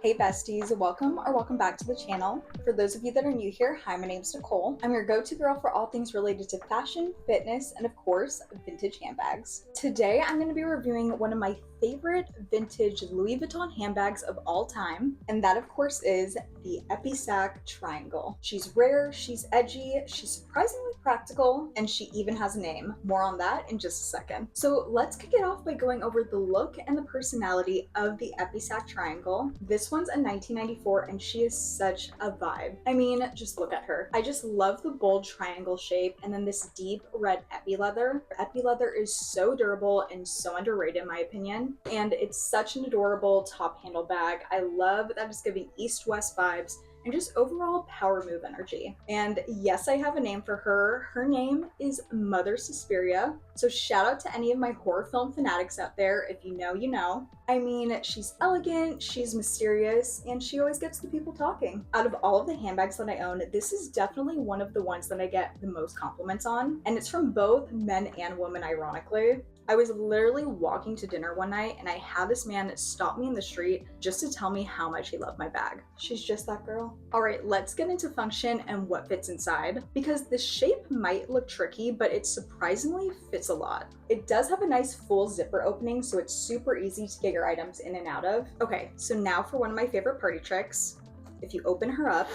Hey besties, welcome back to the channel. For those of you that are new here, hi, my name's Nicole. I'm your go-to girl for all things related to fashion, fitness, and of course, vintage handbags. Today, I'm going to be reviewing one of my favorite vintage Louis Vuitton handbags of all time, and that of course is the Epi Sac Triangle. She's rare, she's edgy, she's surprisingly practical, and she even has a name. More on that in just a second. So let's kick it off by going over the look and the personality of the Epi Sac Triangle. This one's a 1994 and she is such a vibe. I mean, just look at her. I just love the bold triangle shape and then this deep red epi leather. Epi leather is so durable and so underrated in my opinion. And it's such an adorable top handle bag. I love that it's giving east-west vibes and just overall power move energy. And yes, I have a name for her. Her name is Mother Suspira. So shout out to any of my horror film fanatics out there. If you know, you know. I mean, she's elegant, she's mysterious, and she always gets the people talking. Out of all of the handbags that I own, this is definitely one of the ones that I get the most compliments on. And it's from both men and women, ironically. I was literally walking to dinner one night and I had this man stop me in the street just to tell me how much he loved my bag. She's just that girl. All right, let's get into function and what fits inside. Because the shape might look tricky, but it surprisingly fits a lot. It does have a nice full zipper opening, so it's super easy to get your items in and out of. Okay, so now for one of my favorite party tricks. If you open her up,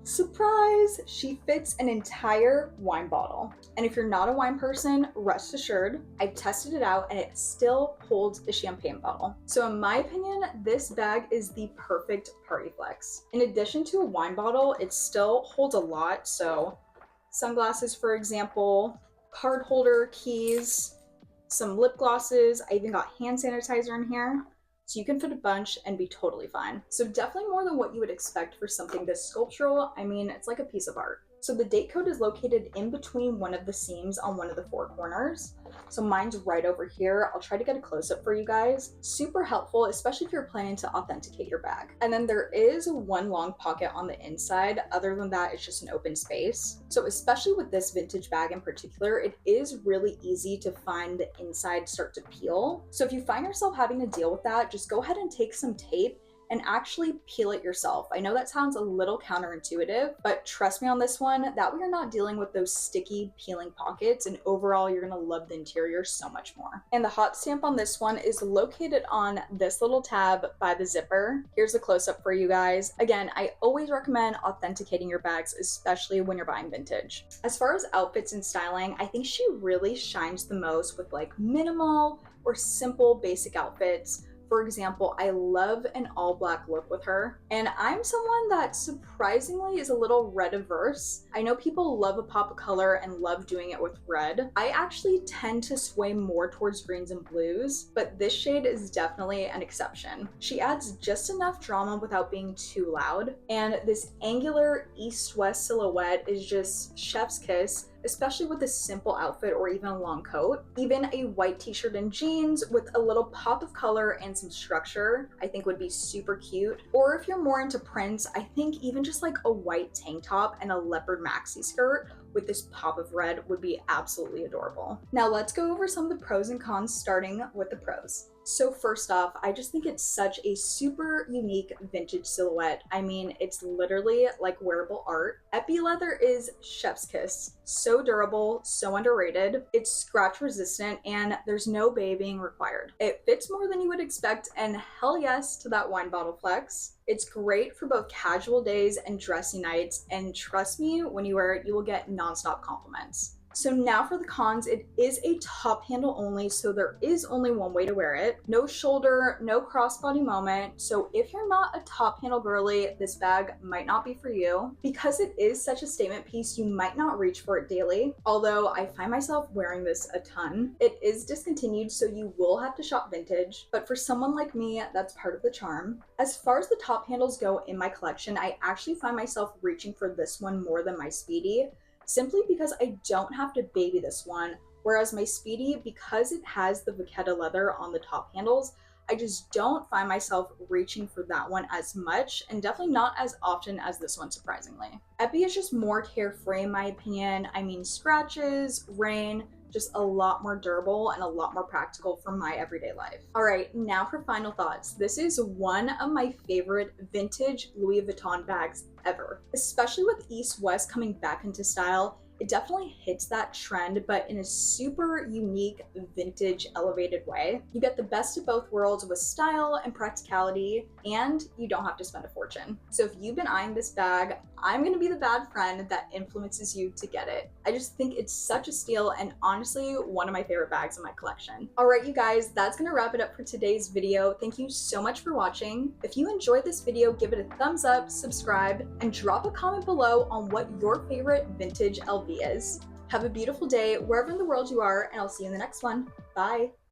surprise! She fits an entire wine bottle. And if you're not a wine person, rest assured, I've tested it out and it still holds the champagne bottle. So in my opinion, this bag is the perfect party flex. In addition to a wine bottle, it still holds a lot. So sunglasses, for example, card holder, keys, some lip glosses. I even got hand sanitizer in here. So you can fit a bunch and be totally fine. So definitely more than what you would expect for something this sculptural. I mean, it's like a piece of art. So the date code is located in between one of the seams on one of the four corners. So mine's right over here. I'll try to get a close-up for you guys. Super helpful, especially if you're planning to authenticate your bag. And then there is one long pocket on the inside. Other than that, it's just an open space. So especially with this vintage bag in particular, it is really easy to find the inside start to peel. So if you find yourself having to deal with that, just go ahead and take some tape and actually peel it yourself. I know that sounds a little counterintuitive, but trust me on this one, that way you're not dealing with those sticky peeling pockets, and overall you're gonna love the interior so much more. And the hot stamp on this one is located on this little tab by the zipper. Here's a close-up for you guys. Again, I always recommend authenticating your bags, especially when you're buying vintage. As far as outfits and styling, I think she really shines the most with like minimal or simple basic outfits. For example, I love an all black look with her, and I'm someone that surprisingly is a little red averse. I know people love a pop of color and love doing it with red. I actually tend to sway more towards greens and blues, but this shade is definitely an exception. She adds just enough drama without being too loud, and this angular east-west silhouette is just chef's kiss, especially with a simple outfit or even a long coat. Even a white t-shirt and jeans with a little pop of color and some structure, I think would be super cute. Or if you're more into prints, I think even just like a white tank top and a leopard maxi skirt with this pop of red would be absolutely adorable. Now let's go over some of the pros and cons, starting with the pros. So first off, I just think it's such a super unique vintage silhouette. I mean, it's literally like wearable art. Epi leather is chef's kiss. So durable, so underrated. It's scratch resistant and there's no babying required. It fits more than you would expect, and hell yes to that wine bottle flex. It's great for both casual days and dressy nights, and trust me, when you wear it, you will get nonstop compliments. So now for the cons, it is a top handle only, so there is only one way to wear it. No shoulder, no crossbody moment, so if you're not a top handle girly, this bag might not be for you. Because it is such a statement piece, you might not reach for it daily, although I find myself wearing this a ton. It is discontinued, so you will have to shop vintage, but for someone like me, that's part of the charm. As far as the top handles go in my collection, I actually find myself reaching for this one more than my Speedy, simply because I don't have to baby this one, whereas my Speedy, because it has the vachetta leather on the top handles, I just don't find myself reaching for that one as much, and definitely not as often as this one, surprisingly. Epi is just more carefree in my opinion. I mean, scratches, rain, just a lot more durable and a lot more practical for my everyday life. All right, now for final thoughts. This is one of my favorite vintage Louis Vuitton bags ever, especially with East West coming back into style. It definitely hits that trend, but in a super unique, vintage, elevated way. You get the best of both worlds with style and practicality, and you don't have to spend a fortune. So if you've been eyeing this bag, I'm gonna be the bad friend that influences you to get it. I just think it's such a steal and honestly one of my favorite bags in my collection. All right, you guys, that's gonna wrap it up for today's video. Thank you so much for watching. If you enjoyed this video, give it a thumbs up, subscribe, and drop a comment below on what your favorite vintage LV is. Have a beautiful day wherever in the world you are, and I'll see you in the next one. Bye.